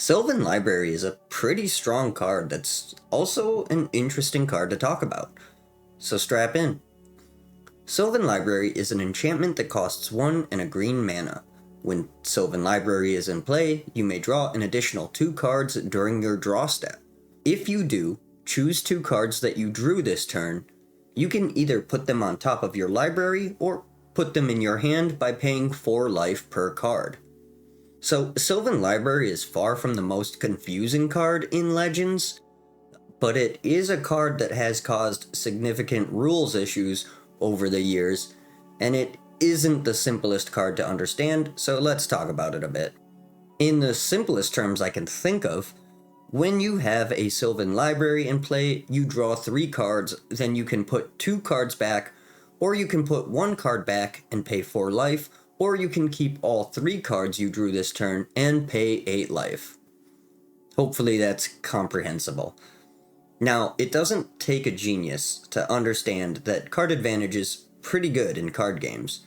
Sylvan Library is a pretty strong card that's also an interesting card to talk about, so strap in. Sylvan Library is an enchantment that costs 1 and a green mana. When Sylvan Library is in play, you may draw an additional 2 cards during your draw step. If you do, choose 2 cards that you drew this turn. You can either put them on top of your library or put them in your hand by paying 4 life per card. So, Sylvan Library is far from the most confusing card in Legends, but it is a card that has caused significant rules issues over the years, and it isn't the simplest card to understand, so let's talk about it a bit. In the simplest terms I can think of, when you have a Sylvan Library in play, you draw 3 cards, then you can put 2 cards back, or you can put 1 card back and pay 4 life, or you can keep all 3 cards you drew this turn and pay 8 life. Hopefully that's comprehensible. Now, it doesn't take a genius to understand that card advantage is pretty good in card games.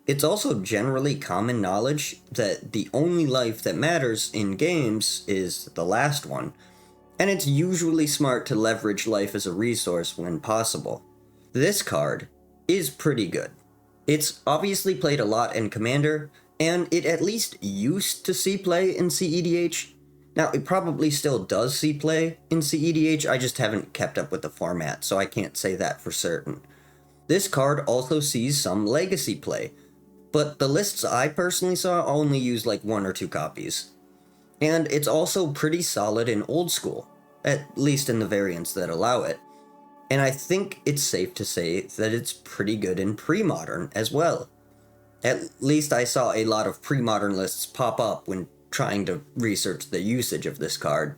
It's also generally common knowledge that the only life that matters in games is the last one, and it's usually smart to leverage life as a resource when possible. This card is pretty good. It's obviously played a lot in Commander, and it at least used to see play in CEDH. Now, it probably still does see play in CEDH, I just haven't kept up with the format, so I can't say that for certain. This card also sees some Legacy play, but the lists I personally saw only use like 1 or 2 copies. And it's also pretty solid in Old School, at least in the variants that allow it. And I think it's safe to say that it's pretty good in pre-modern as well. At least I saw a lot of pre-modern lists pop up when trying to research the usage of this card.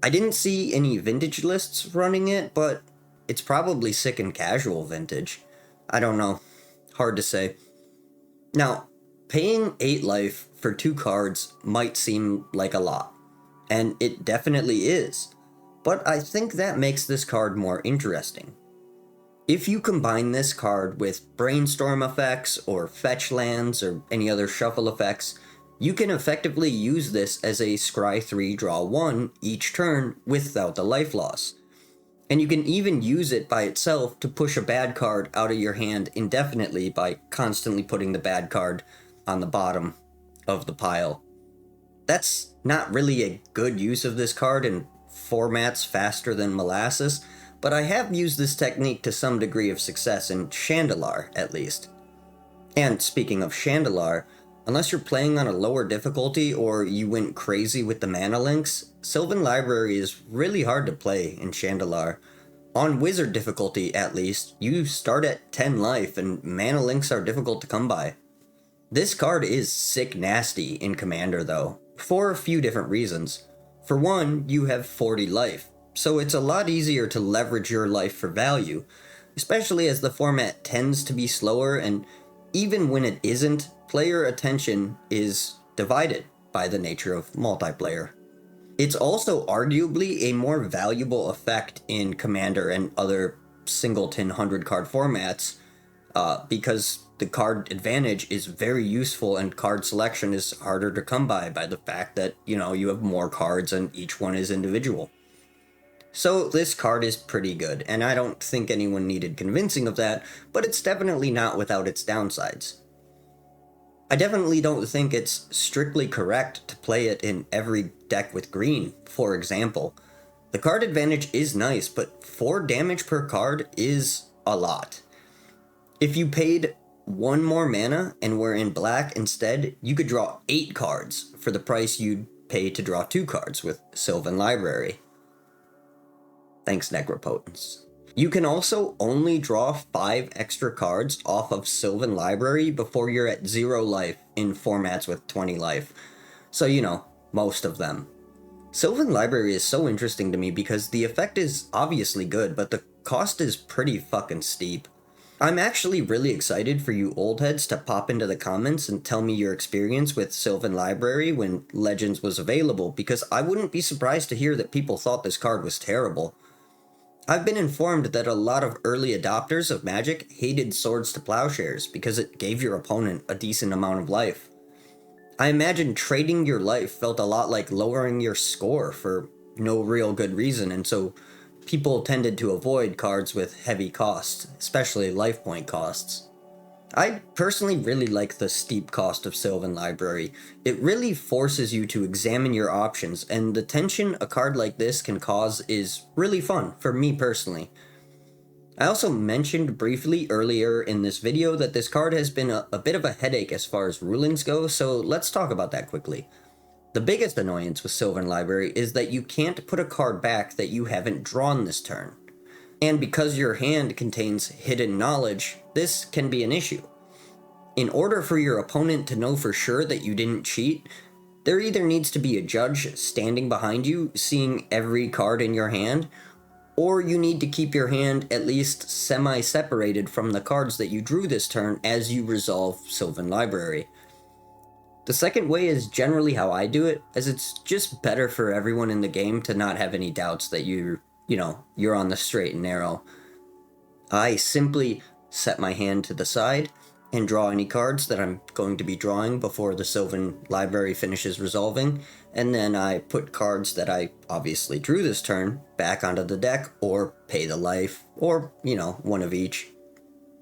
I didn't see any vintage lists running it, but it's probably sick in casual vintage. I don't know. Hard to say. Now, paying 8 life for 2 cards might seem like a lot, and it definitely is. But I think that makes this card more interesting. If you combine this card with Brainstorm effects or Fetch lands or any other shuffle effects, you can effectively use this as a Scry 3 draw 1 each turn without the life loss. And you can even use it by itself to push a bad card out of your hand indefinitely by constantly putting the bad card on the bottom of the pile. That's not really a good use of this card in formats faster than molasses, but I have used this technique to some degree of success in Chandalar, at least. And speaking of Chandalar, unless you're playing on a lower difficulty or you went crazy with the mana links, Sylvan Library is really hard to play in Chandalar. On Wizard difficulty, at least, you start at 10 life and mana links are difficult to come by. This card is sick nasty in Commander though, for a few different reasons. For one, you have 40 life, so it's a lot easier to leverage your life for value, especially as the format tends to be slower, and even when it isn't, player attention is divided by the nature of multiplayer. It's also arguably a more valuable effect in Commander and other singleton 100 card formats, because the card advantage is very useful and card selection is harder to come by the fact that, you have more cards and each one is individual. So this card is pretty good, and I don't think anyone needed convincing of that, but it's definitely not without its downsides. I definitely don't think it's strictly correct to play it in every deck with green, for example. The card advantage is nice, but 4 damage per card is a lot. If you paid 1 more mana and were in black instead, you could draw 8 cards for the price you'd pay to draw 2 cards with Sylvan Library. Thanks, Necropotence. You can also only draw 5 extra cards off of Sylvan Library before you're at 0 life in formats with 20 life. So, most of them. Sylvan Library is so interesting to me because the effect is obviously good, but the cost is pretty fucking steep. I'm actually really excited for you old heads to pop into the comments and tell me your experience with Sylvan Library when Legends was available, because I wouldn't be surprised to hear that people thought this card was terrible. I've been informed that a lot of early adopters of Magic hated Swords to Plowshares because it gave your opponent a decent amount of life. I imagine trading your life felt a lot like lowering your score for no real good reason, and so people tended to avoid cards with heavy costs, especially life point costs. I personally really like the steep cost of Sylvan Library. It really forces you to examine your options, and the tension a card like this can cause is really fun, for me personally. I also mentioned briefly earlier in this video that this card has been a bit of a headache as far as rulings go, so let's talk about that quickly. The biggest annoyance with Sylvan Library is that you can't put a card back that you haven't drawn this turn. And because your hand contains hidden knowledge, this can be an issue. In order for your opponent to know for sure that you didn't cheat, there either needs to be a judge standing behind you, seeing every card in your hand, or you need to keep your hand at least semi-separated from the cards that you drew this turn as you resolve Sylvan Library. The second way is generally how I do it, as it's just better for everyone in the game to not have any doubts that you're on the straight and narrow. I simply set my hand to the side and draw any cards that I'm going to be drawing before the Sylvan Library finishes resolving, and then I put cards that I obviously drew this turn back onto the deck, or pay the life, or, one of each.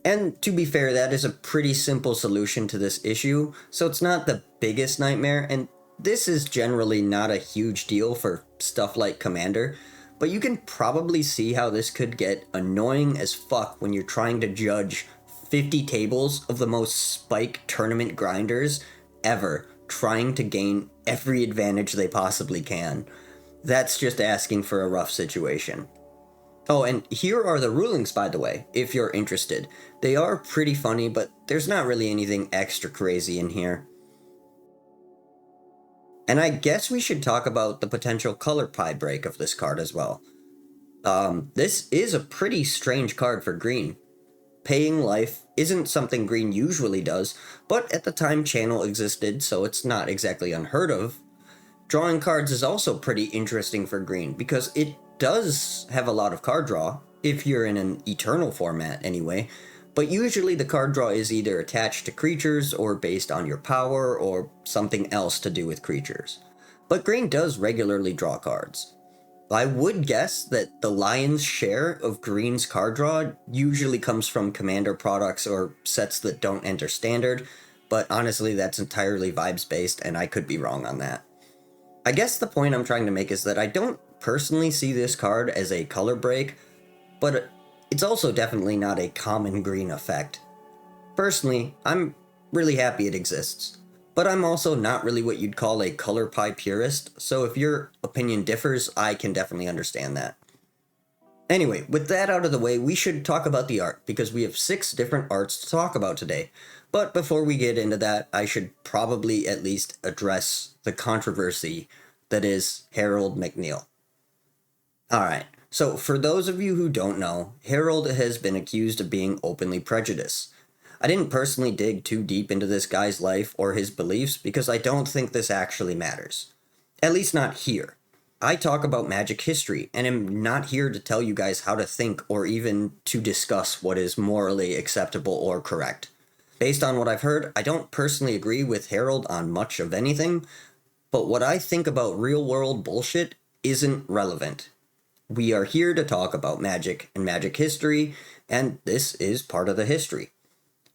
And to be fair, that is a pretty simple solution to this issue, so it's not the biggest nightmare, and this is generally not a huge deal for stuff like Commander, but you can probably see how this could get annoying as fuck when you're trying to judge 50 tables of the most spike tournament grinders ever, trying to gain every advantage they possibly can. That's just asking for a rough situation. Oh, and here are the rulings, by the way, if you're interested. They are pretty funny, but there's not really anything extra crazy in here. And I guess we should talk about the potential color pie break of this card as well. This is a pretty strange card for green. Paying life isn't something green usually does, but at the time Channel existed, so it's not exactly unheard of. Drawing cards is also pretty interesting for green, because it does have a lot of card draw, if you're in an eternal format anyway, but usually the card draw is either attached to creatures or based on your power or something else to do with creatures. But green does regularly draw cards. I would guess that the lion's share of green's card draw usually comes from Commander products or sets that don't enter standard, but honestly that's entirely vibes based and I could be wrong on that. I guess the point I'm trying to make is that I don't personally see this card as a color break, but it's also definitely not a common green effect. Personally, I'm really happy it exists. But I'm also not really what you'd call a color pie purist, so if your opinion differs, I can definitely understand that. Anyway, with that out of the way, we should talk about the art, because we have 6 different arts to talk about today. But before we get into that, I should probably at least address the controversy that is Harold McNeil. Alright, so for those of you who don't know, Harold has been accused of being openly prejudiced. I didn't personally dig too deep into this guy's life or his beliefs because I don't think this actually matters. At least not here. I talk about Magic history and am not here to tell you guys how to think or even to discuss what is morally acceptable or correct. Based on what I've heard, I don't personally agree with Harold on much of anything, but what I think about real-world bullshit isn't relevant. We are here to talk about Magic and Magic history, and this is part of the history.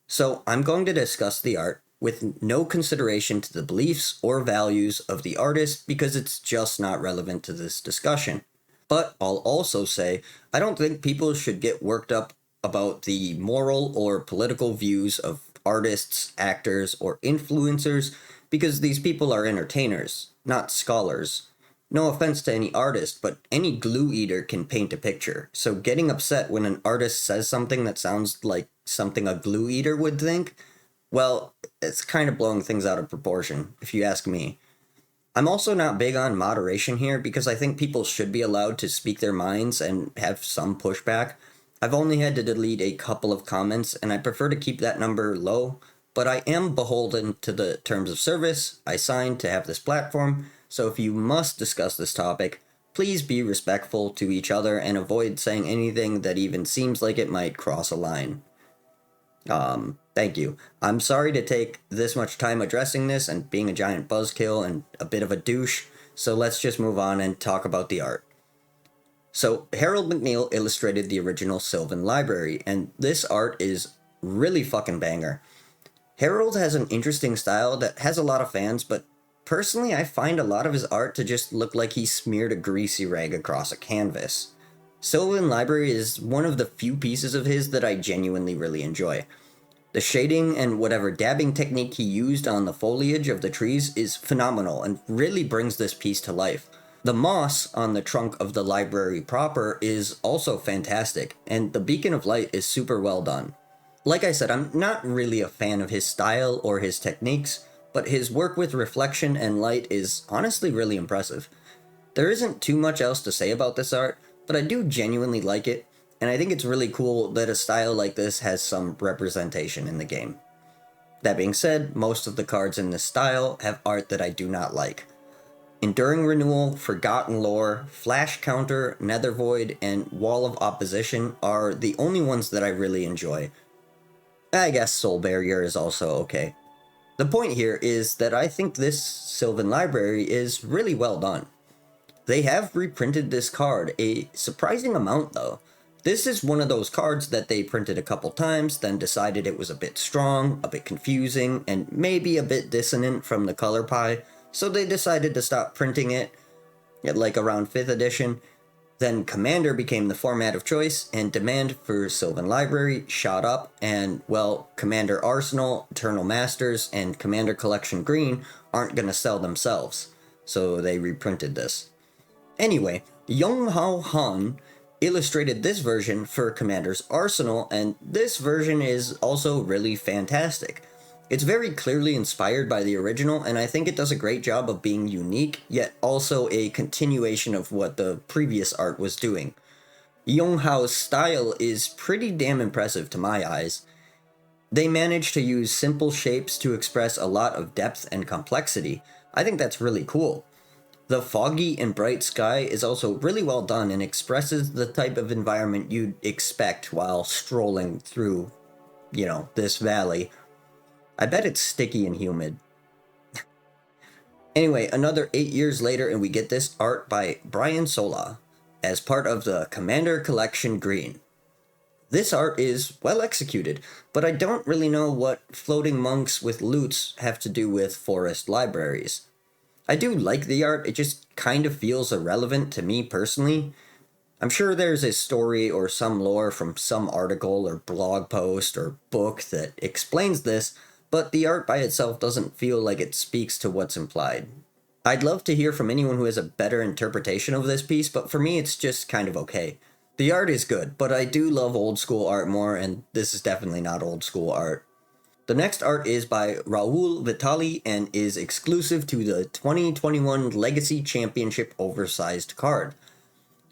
So I'm going to discuss the art with no consideration to the beliefs or values of the artist because it's just not relevant to this discussion. But I'll also say I don't think people should get worked up about the moral or political views of artists, actors, or influencers because these people are entertainers, not scholars. No offense to any artist, but any glue eater can paint a picture, so getting upset when an artist says something that sounds like something a glue eater would think, well, it's kind of blowing things out of proportion, if you ask me. I'm also not big on moderation here because I think people should be allowed to speak their minds and have some pushback. I've only had to delete a couple of comments, and I prefer to keep that number low, but I am beholden to the terms of service I signed to have this platform, so if you must discuss this topic, please be respectful to each other and avoid saying anything that even seems like it might cross a line. Thank you. I'm sorry to take this much time addressing this and being a giant buzzkill and a bit of a douche, so let's just move on and talk about the art. So, Harold McNeil illustrated the original Sylvan Library, and this art is really fucking banger. Harold has an interesting style that has a lot of fans, but personally, I find a lot of his art to just look like he smeared a greasy rag across a canvas. Sylvan Library is one of the few pieces of his that I genuinely really enjoy. The shading and whatever dabbing technique he used on the foliage of the trees is phenomenal and really brings this piece to life. The moss on the trunk of the library proper is also fantastic, and the beacon of light is super well done. Like I said, I'm not really a fan of his style or his techniques, but his work with reflection and light is honestly really impressive. There isn't too much else to say about this art, but I do genuinely like it, and I think it's really cool that a style like this has some representation in the game. That being said, most of the cards in this style have art that I do not like. Enduring Renewal, Forgotten Lore, Flash Counter, Nether Void, and Wall of Opposition are the only ones that I really enjoy. I guess Soul Barrier is also okay. The point here is that I think this Sylvan Library is really well done. They have reprinted this card a surprising amount though. This is one of those cards that they printed a couple times, then decided it was a bit strong, a bit confusing, and maybe a bit dissonant from the color pie, so they decided to stop printing it at like around 5th edition. Then Commander became the format of choice, and demand for Sylvan Library shot up, and well, Commander Arsenal, Eternal Masters, and Commander Collection Green aren't gonna sell themselves, so they reprinted this. Anyway, Young Hao Han illustrated this version for Commander's Arsenal, and this version is also really fantastic. It's very clearly inspired by the original, and I think it does a great job of being unique, yet also a continuation of what the previous art was doing. Young Hao's style is pretty damn impressive to my eyes. They managed to use simple shapes to express a lot of depth and complexity. I think that's really cool. The foggy and bright sky is also really well done and expresses the type of environment you'd expect while strolling through, this valley. I bet it's sticky and humid. Anyway, another 8 years later and we get this art by Brian Sola as part of the Commander Collection Green. This art is well executed, but I don't really know what floating monks with loots have to do with forest libraries. I do like the art, it just kind of feels irrelevant to me personally. I'm sure there's a story or some lore from some article or blog post or book that explains this, but the art by itself doesn't feel like it speaks to what's implied. I'd love to hear from anyone who has a better interpretation of this piece, but for me it's just kind of okay. The art is good, but I do love old school art more, and this is definitely not old school art. The next art is by Raul Vitali and is exclusive to the 2021 Legacy Championship oversized card.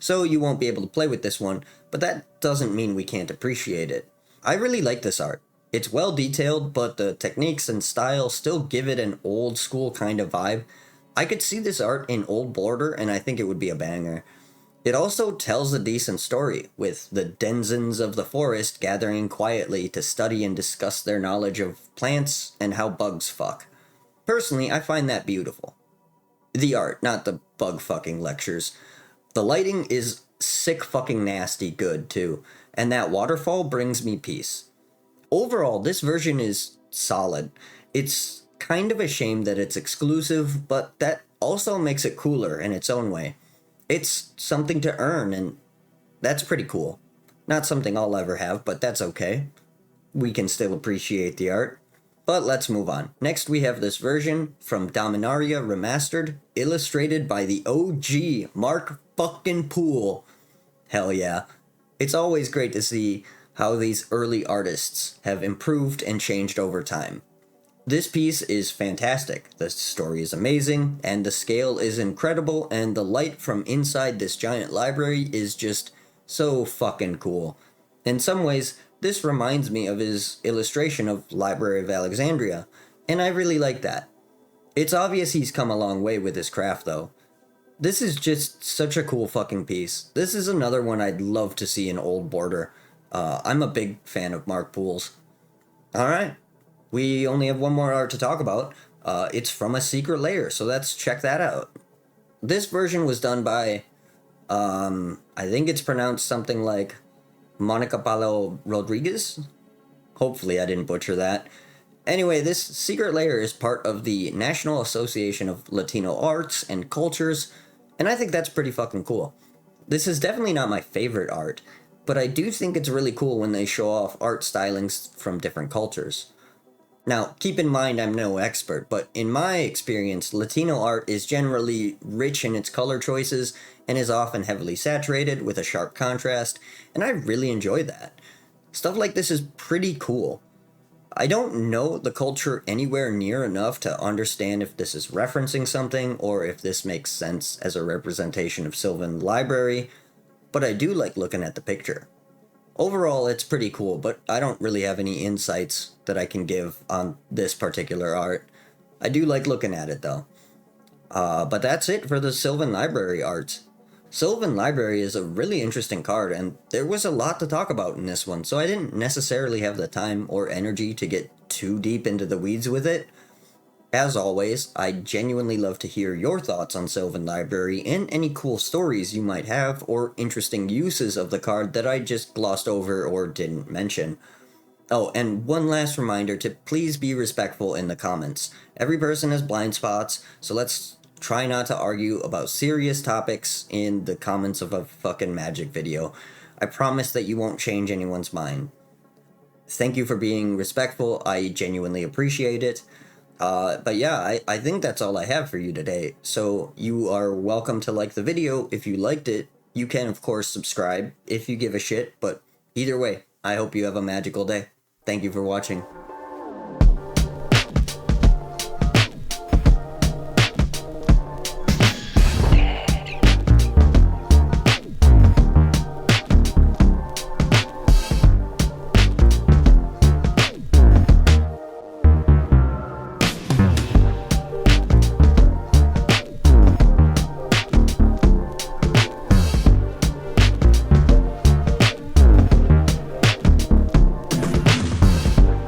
So you won't be able to play with this one, but that doesn't mean we can't appreciate it. I really like this art. It's well detailed, but the techniques and style still give it an old school kind of vibe. I could see this art in old border and I think it would be a banger. It also tells a decent story, with the denizens of the forest gathering quietly to study and discuss their knowledge of plants and how bugs fuck. Personally, I find that beautiful. The art, not the bug fucking lectures. The lighting is sick fucking nasty good too, and that waterfall brings me peace. Overall, this version is solid. It's kind of a shame that it's exclusive, but that also makes it cooler in its own way. It's something to earn, and that's pretty cool. Not something I'll ever have, but that's okay. We can still appreciate the art. But let's move on. Next we have this version from Dominaria Remastered, illustrated by the OG Mark fucking Poole. Hell yeah. It's always great to see how these early artists have improved and changed over time. This piece is fantastic, the story is amazing, and the scale is incredible, and the light from inside this giant library is just so fucking cool. In some ways, this reminds me of his illustration of Library of Alexandria, and I really like that. It's obvious he's come a long way with his craft though. This is just such a cool fucking piece. This is another one I'd love to see in old border. I'm a big fan of Mark Poole's. Alright, we only have one more art to talk about. It's from a secret layer, so let's check that out. This version was done by, I think it's pronounced something like Monica Palo Rodriguez. Hopefully, I didn't butcher that. Anyway, this secret layer is part of the National Association of Latino Arts and Cultures, and I think that's pretty fucking cool. This is definitely not my favorite art, but I do think it's really cool when they show off art stylings from different cultures. Now, keep in mind I'm no expert, but in my experience, Latino art is generally rich in its color choices and is often heavily saturated with a sharp contrast, and I really enjoy that. Stuff like this is pretty cool. I don't know the culture anywhere near enough to understand if this is referencing something or if this makes sense as a representation of Sylvan Library, but I do like looking at the picture. Overall, it's pretty cool, but I don't really have any insights that I can give on this particular art. I do like looking at it though. But that's it for the Sylvan Library art. Sylvan Library is a really interesting card, and there was a lot to talk about in this one, so I didn't necessarily have the time or energy to get too deep into the weeds with it. As always, I genuinely love to hear your thoughts on Sylvan Library and any cool stories you might have or interesting uses of the card that I just glossed over or didn't mention. Oh, and one last reminder to please be respectful in the comments. Every person has blind spots, so let's try not to argue about serious topics in the comments of a fucking magic video. I promise that you won't change anyone's mind. Thank you for being respectful, I genuinely appreciate it. But yeah, I think that's all I have for you today. So you are welcome to like the video if you liked it. You can, of course, subscribe if you give a shit, but either way, I hope you have a magical day. Thank you for watching.